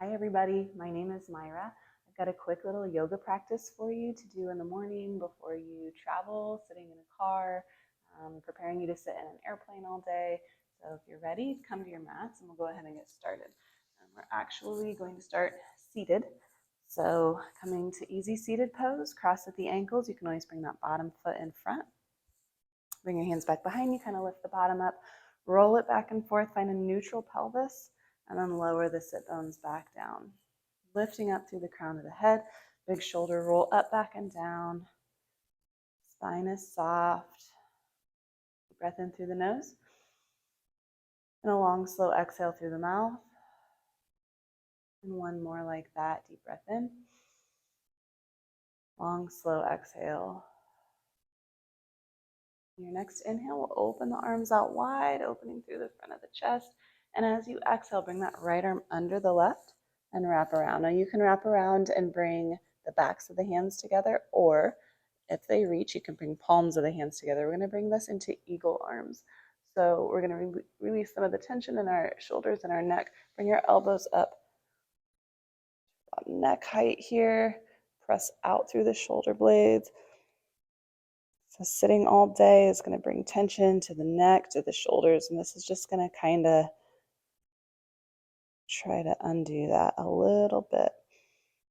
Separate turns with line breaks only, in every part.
Hi everybody, my name is Myra. I've got a quick little yoga practice for you to do in the morning before you travel, sitting in a car, preparing you to sit in an airplane all day. So if you're ready, come to your mats and we'll go ahead and get started. We're actually going to start seated. So coming to easy seated pose, cross at the ankles. You can always bring that bottom foot in front. Bring your hands back behind you, kind of lift the bottom up, roll it back and forth, find a neutral pelvis, and then lower the sit bones back down. Lifting up through the crown of the head, big shoulder roll up, back, and down. Spine is soft. Deep breath in through the nose. And a long, slow exhale through the mouth. And one more like that. Deep breath in. Long, slow exhale. Your next inhale will open the arms out wide, opening through the front of the chest. And as you exhale, bring that right arm under the left and wrap around. Now you can wrap around and bring the backs of the hands together, or if they reach, you can bring palms of the hands together. We're going to bring this into eagle arms. So we're going to release some of the tension in our shoulders and our neck. Bring your elbows up, neck height here. Press out through the shoulder blades. So sitting all day is going to bring tension to the neck, to the shoulders, and this is just going to kind of try to undo that a little bit.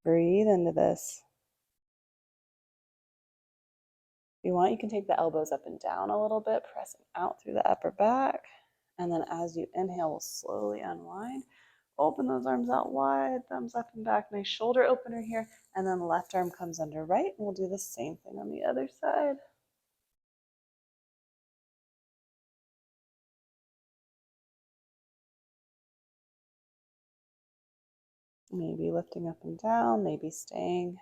Breathe into this. If you want, you can take the elbows up and down a little bit, pressing out through the upper back. And then as you inhale, we'll slowly unwind. Open those arms out wide, thumbs up and back. Nice shoulder opener here. And then left arm comes under right. And we'll do the same thing on the other side. Maybe lifting up and down, maybe staying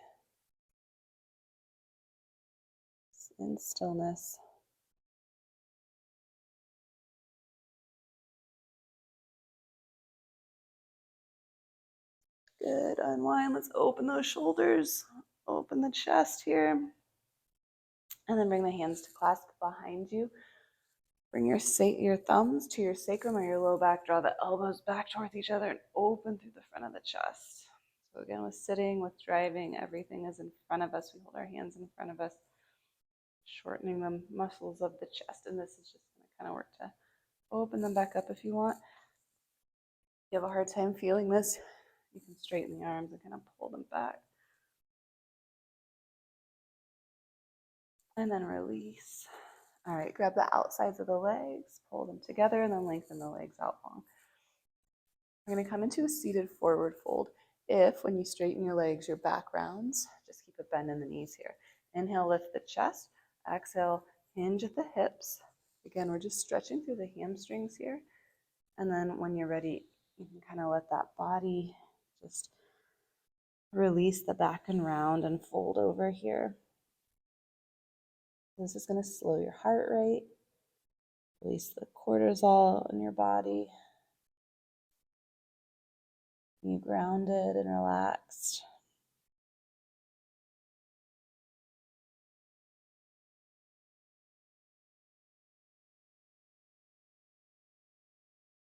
in stillness. Good, unwind. Let's open those shoulders, open the chest here. And then bring the hands to clasp behind you. Bring your thumbs to your sacrum or your low back. Draw the elbows back towards each other and open through the front of the chest. So again, with sitting, with driving, everything is in front of us. We hold our hands in front of us, shortening the muscles of the chest. And this is just going to kind of work to open them back up if you want. If you have a hard time feeling this, you can straighten the arms and kind of pull them back. And then release. All right, grab the outsides of the legs, pull them together, and then lengthen the legs out long. We're going to come into a seated forward fold. If, when you straighten your legs, your back rounds, just keep a bend in the knees here. Inhale, lift the chest. Exhale, hinge at the hips. Again, we're just stretching through the hamstrings here. And then when you're ready, you can kind of let that body just release the back and round and fold over here. This is going to slow your heart rate, release the cortisol in your body. You grounded and relaxed.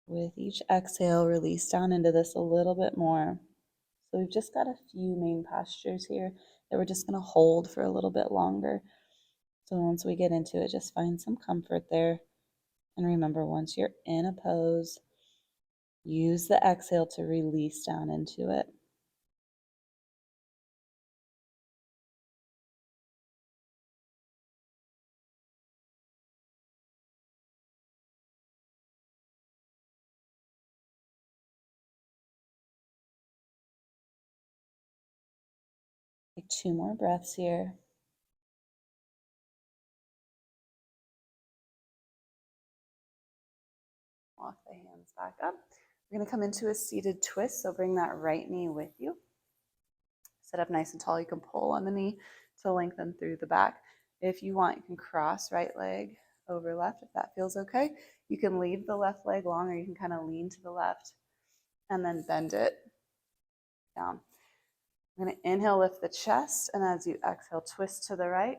With each exhale, release down into this a little bit more. So we've just got a few main postures here that we're just going to hold for a little bit longer. So once we get into it, just find some comfort there. And remember, once you're in a pose, use the exhale to release down into it. Take 2 more breaths here. Walk the hands back up. We're going to come into a seated twist, so bring that right knee with you. Sit up nice and tall. You can pull on the knee to lengthen through the back. If you want, you can cross right leg over left if that feels okay. You can leave the left leg long, or you can kind of lean to the left and then bend it down. I'm going to inhale, lift the chest, and as you exhale, twist to the right.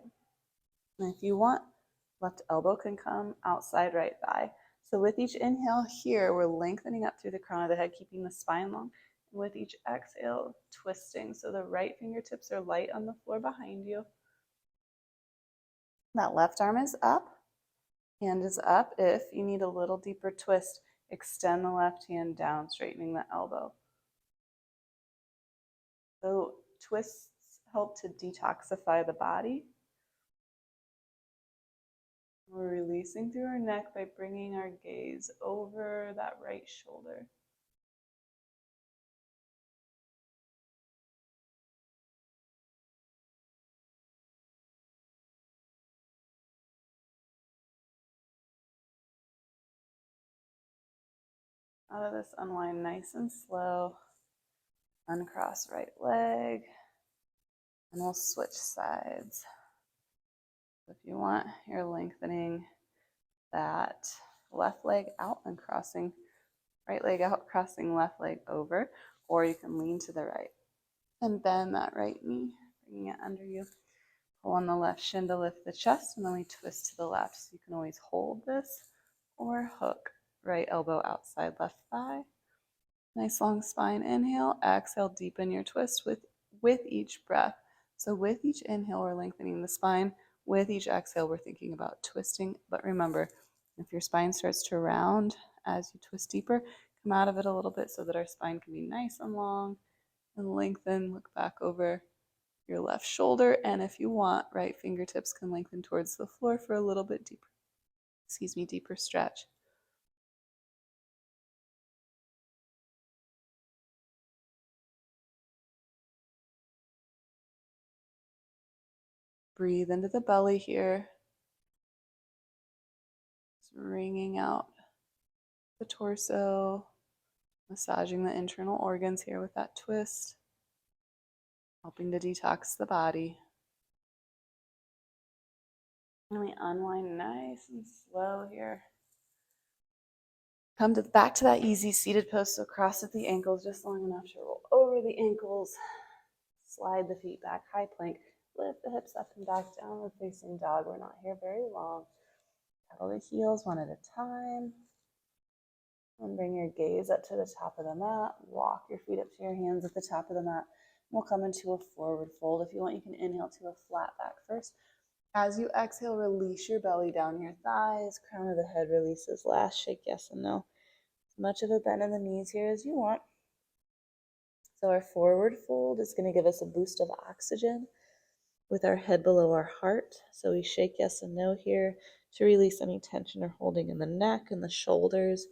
And if you want, left elbow can come outside right thigh. So with each inhale here, we're lengthening up through the crown of the head, keeping the spine long. With each exhale, twisting. So the right fingertips are light on the floor behind you. That left arm is up. Hand is up. If you need a little deeper twist, extend the left hand down, straightening the elbow. So twists help to detoxify the body. We're releasing through our neck by bringing our gaze over that right shoulder. Out of this, unwind nice and slow. Uncross right leg. And we'll switch sides. If you want, you're lengthening that left leg out and crossing right leg out, crossing left leg over, or you can lean to the right and bend that right knee, bringing it under you. Pull on the left shin to lift the chest, and then we twist to the left. So you can always hold this or hook. Right elbow outside left thigh. Nice long spine. Inhale, exhale, deepen your twist with each breath. So with each inhale, we're lengthening the spine. With each exhale, we're thinking about twisting. But remember, if your spine starts to round as you twist deeper, come out of it a little bit so that our spine can be nice and long and lengthen. Look back over your left shoulder. And if you want, right fingertips can lengthen towards the floor for a little bit deeper. Deeper stretch. Breathe into the belly here. Just wringing out the torso, massaging the internal organs here with that twist, helping to detox the body. And we unwind nice and slow here. Come back to that easy seated pose, so cross at the ankles just long enough to roll over the ankles. Slide the feet back, high plank. Lift the hips up and back, downward facing dog. We're not here very long. Pedal the heels one at a time. And bring your gaze up to the top of the mat. Walk your feet up to your hands at the top of the mat. We'll come into a forward fold. If you want, you can inhale to a flat back first. As you exhale, release your belly down your thighs. Crown of the head releases last. Shake yes and no. As much of a bend in the knees here as you want. So our forward fold is going to give us a boost of oxygen with our head below our heart. So we shake yes and no here to release any tension or holding in the neck and the shoulders.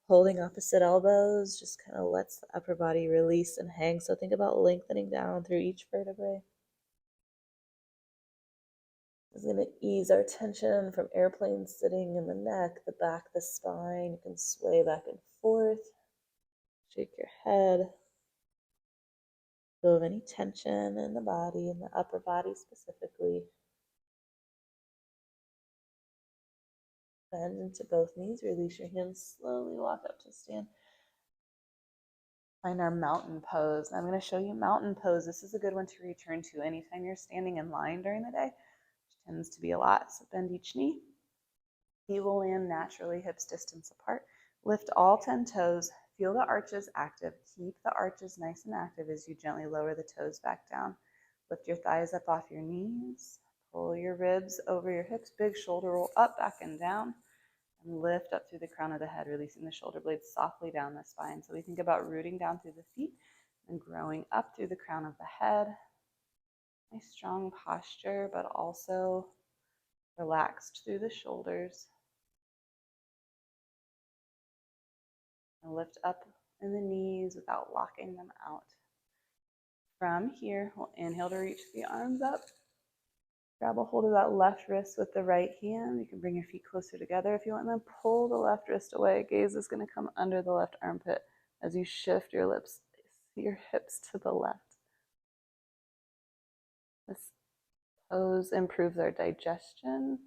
Holding opposite elbows just kind of lets the upper body release and hang. So think about lengthening down through each vertebrae. It's going to ease our tension from airplane sitting in the neck, the back, the spine. You can sway back and forth. Shake your head. Go of any tension in the body, in the upper body specifically. Bend into both knees. Release your hands. Slowly walk up to stand. Find our mountain pose. I'm going to show you mountain pose. This is a good one to return to anytime you're standing in line during the day, which tends to be a lot. So bend each knee. Feet will land naturally, hips distance apart. Lift all 10 toes. Feel the arches active. Keep the arches nice and active as you gently lower the toes back down. Lift your thighs up off your knees. Pull your ribs over your hips. Big shoulder roll up, back, and down. And lift up through the crown of the head, releasing the shoulder blades softly down the spine. So we think about rooting down through the feet and growing up through the crown of the head. Nice strong posture, but also relaxed through the shoulders. And lift up in the knees without locking them out. From here, we'll inhale to reach the arms up. Grab a hold of that left wrist with the right hand. You can bring your feet closer together if you want, and then pull the left wrist away. Gaze is going to come under the left armpit as you shift your hips to the left. This pose improves our digestion.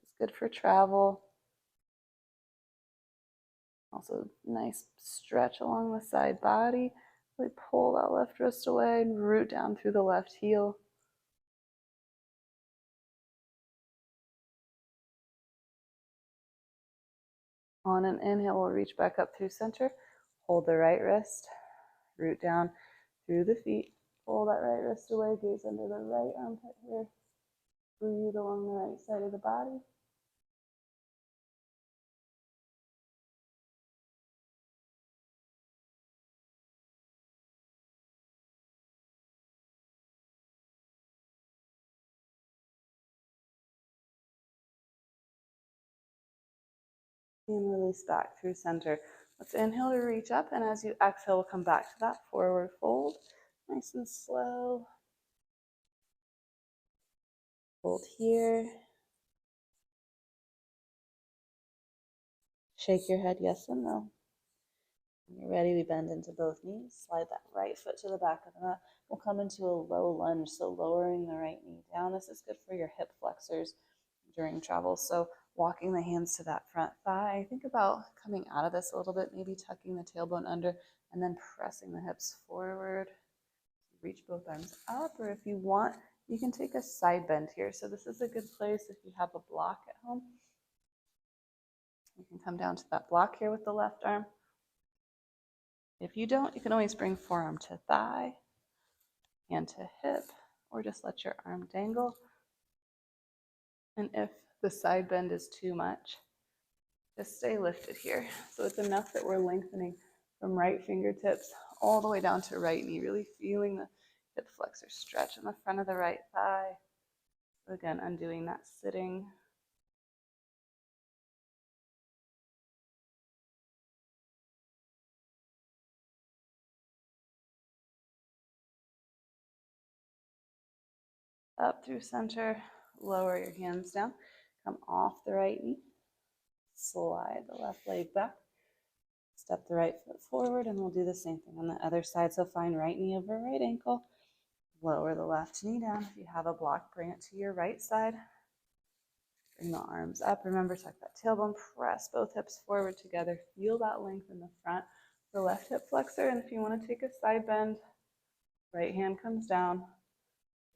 It's good for travel. Also, nice stretch along the side body. Really pull that left wrist away and root down through the left heel. On an inhale, we'll reach back up through center. Hold the right wrist, root down through the feet. Pull that right wrist away, gaze under the right armpit here. Breathe along the right side of the body. And release back through center. Let's inhale to reach up, and as you exhale, we'll come back to that forward fold. Nice and slow. Hold here. Shake your head yes and no. When you're ready, we bend into both knees. Slide that right foot to the back of the mat. We'll come into a low lunge, so lowering the right knee down. This is good for your hip flexors during travel. So walking the hands to that front thigh. Think about coming out of this a little bit, maybe tucking the tailbone under and then pressing the hips forward. Reach both arms up, or if you want, you can take a side bend here. So this is a good place if you have a block at home. You can come down to that block here with the left arm. If you don't, you can always bring forearm to thigh, hand to hip, or just let your arm dangle. And if the side bend is too much, just stay lifted here. So it's enough that we're lengthening from right fingertips all the way down to right knee, really feeling the hip flexor stretch in the front of the right thigh. So again, undoing that sitting. Up through center, lower your hands down, come off the right knee, slide the left leg back, step the right foot forward, and we'll do the same thing on the other side. So find right knee over right ankle, lower the left knee down. If you have a block, bring it to your right side. Bring the arms up. Remember, tuck that tailbone, press both hips forward together. Feel that length in the front, the left hip flexor. And if you want to take a side bend, right hand comes down,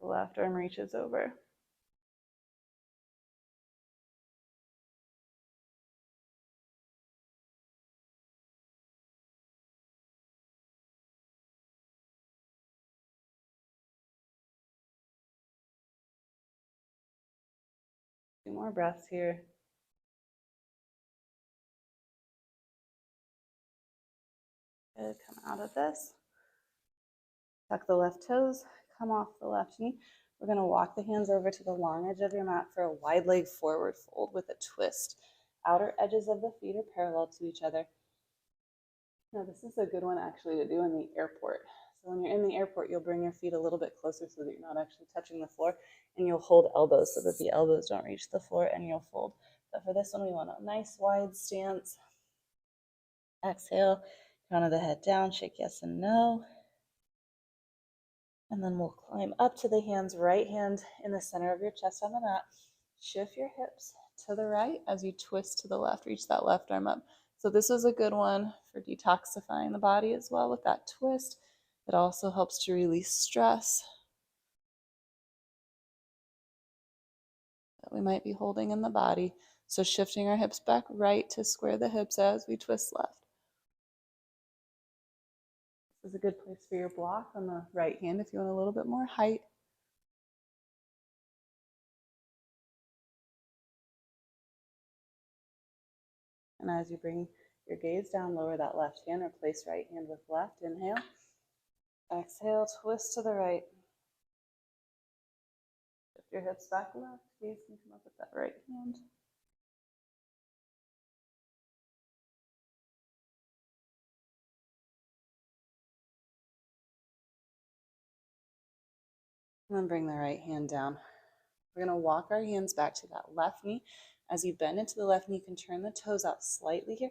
the left arm reaches over. Two more breaths here. Good, come out of this. Tuck the left toes, come off the left knee. We're gonna walk the hands over to the long edge of your mat for a wide leg forward fold with a twist. Outer edges of the feet are parallel to each other. Now this is a good one actually to do in the airport. So when you're in the airport, you'll bring your feet a little bit closer so that you're not actually touching the floor, and you'll hold elbows so that the elbows don't reach the floor, and you'll fold. But for this one, we want a nice wide stance. Exhale, crown of the head down, shake yes and no. And then we'll climb up to the hands, right hand in the center of your chest on the mat. Shift your hips to the right as you twist to the left, reach that left arm up. So this is a good one for detoxifying the body as well with that twist. It also helps to release stress that we might be holding in the body. So shifting our hips back right to square the hips as we twist left. This is a good place for your block on the right hand if you want a little bit more height. And as you bring your gaze down, lower that left hand, replace right hand with left. Inhale. Exhale, twist to the right. Shift your hips back left. Gaze can come up with that right hand. And then bring the right hand down. We're going to walk our hands back to that left knee. As you bend into the left knee, you can turn the toes out slightly here.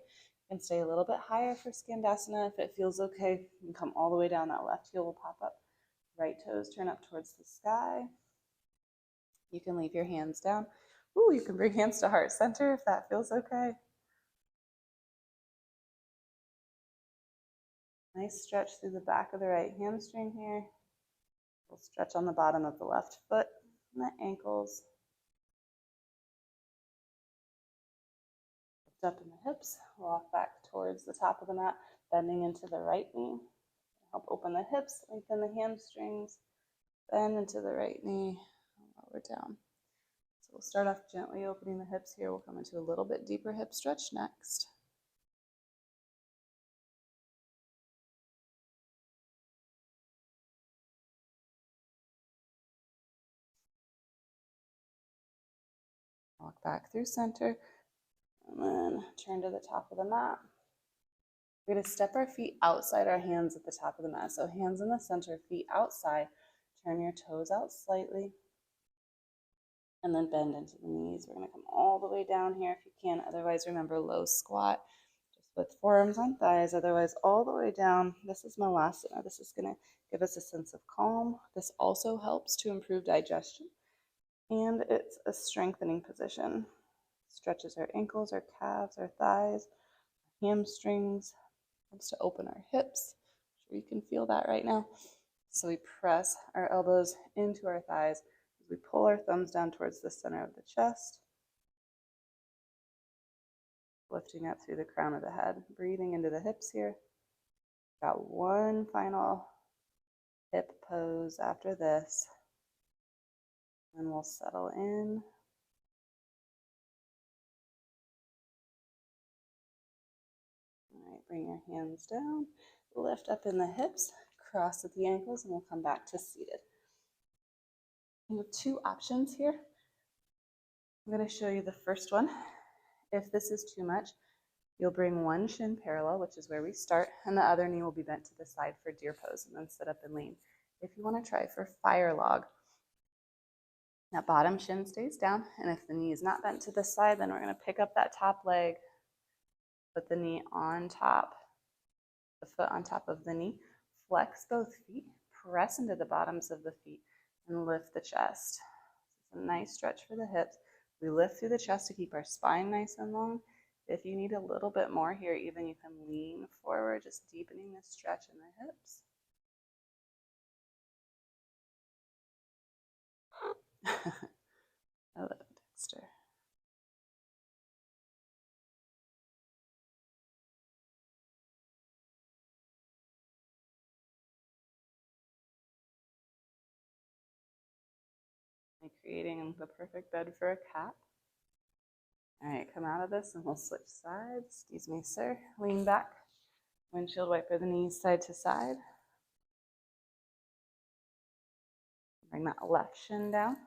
You can stay a little bit higher for Skandasana if it feels okay. You can come all the way down. That left heel will pop up. Right toes turn up towards the sky. You can leave your hands down. Ooh, you can bring hands to heart center if that feels okay. Nice stretch through the back of the right hamstring here. We'll stretch on the bottom of the left foot and the ankles. Lift up in the hips, walk back towards the top of the mat. bending into the right knee. Help open the hips, lengthen the hamstrings, bend into the right knee, lower down. So we'll start off gently opening the hips here. We'll come into a little bit deeper hip stretch next. Walk back through center, and then turn to the top of the mat. We're going to step our feet outside our hands at the top of the mat. So hands in the center, feet outside. Turn your toes out slightly, and then bend into the knees. We're going to come all the way down here if you can. Otherwise, remember low squat, just with forearms on thighs. Otherwise, all the way down. This is Malasana. This is going to give us a sense of calm. This also helps to improve digestion, and it's a strengthening position. Stretches our ankles, our calves, our thighs, hamstrings. Helps to open our hips. I'm sure you can feel that right now. So we press our elbows into our thighs as we pull our thumbs down towards the center of the chest, lifting up through the crown of the head, breathing into the hips here. Got one final hip pose after this, and we'll settle in. All right, bring your hands down, lift up in the hips, cross at the ankles, and we'll come back to seated. We have two options here. I'm going to show you the first one. If this is too much, you'll bring one shin parallel, which is where we start, and the other knee will be bent to the side for deer pose, and then sit up and lean. If you want to try for fire log, that bottom shin stays down, and if the knee is not bent to the side, then we're going to pick up that top leg, put the knee on top, the foot on top of the knee, flex both feet, press into the bottoms of the feet, and lift the chest. It's a nice stretch for the hips. We lift through the chest to keep our spine nice and long. If you need a little bit more here, even you can lean forward, just deepening the stretch in the hips. Hello, Dexter. Creating the perfect bed for a cat. All right, come out of this and we'll switch sides. Excuse me, sir. Lean back. Windshield wiper the knees side to side. Bring that left shin down,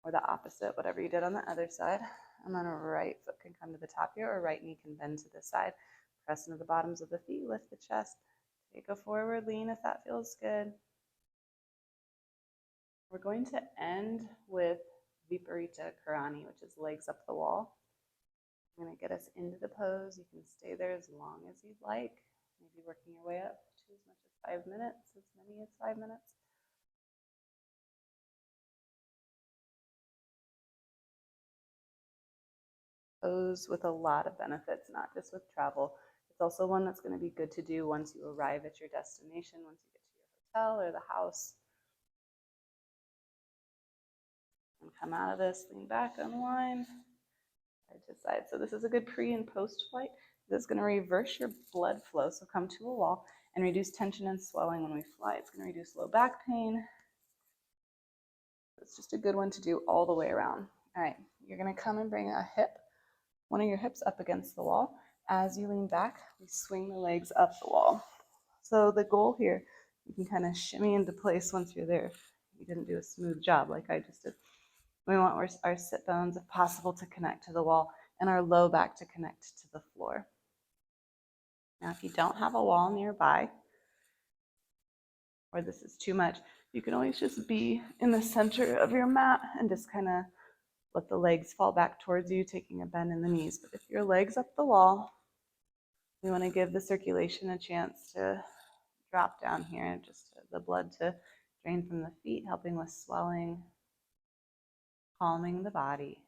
or the opposite, whatever you did on the other side. And then a right foot can come to the top here, or right knee can bend to the side. Press into the bottoms of the feet, lift the chest. Take a forward lean if that feels good. We're going to end with Viparita Karani, which is legs up the wall. I'm going to get us into the pose. You can stay there as long as you'd like, maybe working your way up to as much as 5 minutes, as many as 5 minutes. Pose with a lot of benefits, not just with travel. It's also one that's going to be good to do once you arrive at your destination, once you get to your hotel or the house. And come out of this, lean back, unwind, side to side. So this is a good pre and post flight. This is going to reverse your blood flow. So come to a wall and reduce tension and swelling when we fly. It's going to reduce low back pain. It's just a good one to do all the way around. All right, you're going to come and bring one of your hips up against the wall. As you lean back, we swing the legs up the wall. So the goal here, you can kind of shimmy into place once you're there. You didn't do a smooth job like I just did. We want our sit bones, if possible, to connect to the wall and our low back to connect to the floor. Now, if you don't have a wall nearby, or this is too much, you can always just be in the center of your mat and just kind of let the legs fall back towards you, taking a bend in the knees. But if your leg's up the wall, we want to give the circulation a chance to drop down here, just the blood to drain from the feet, helping with swelling, calming the body.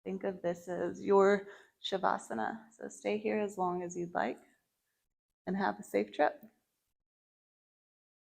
Think of this as your Shavasana. So stay here as long as you'd like and have a safe trip.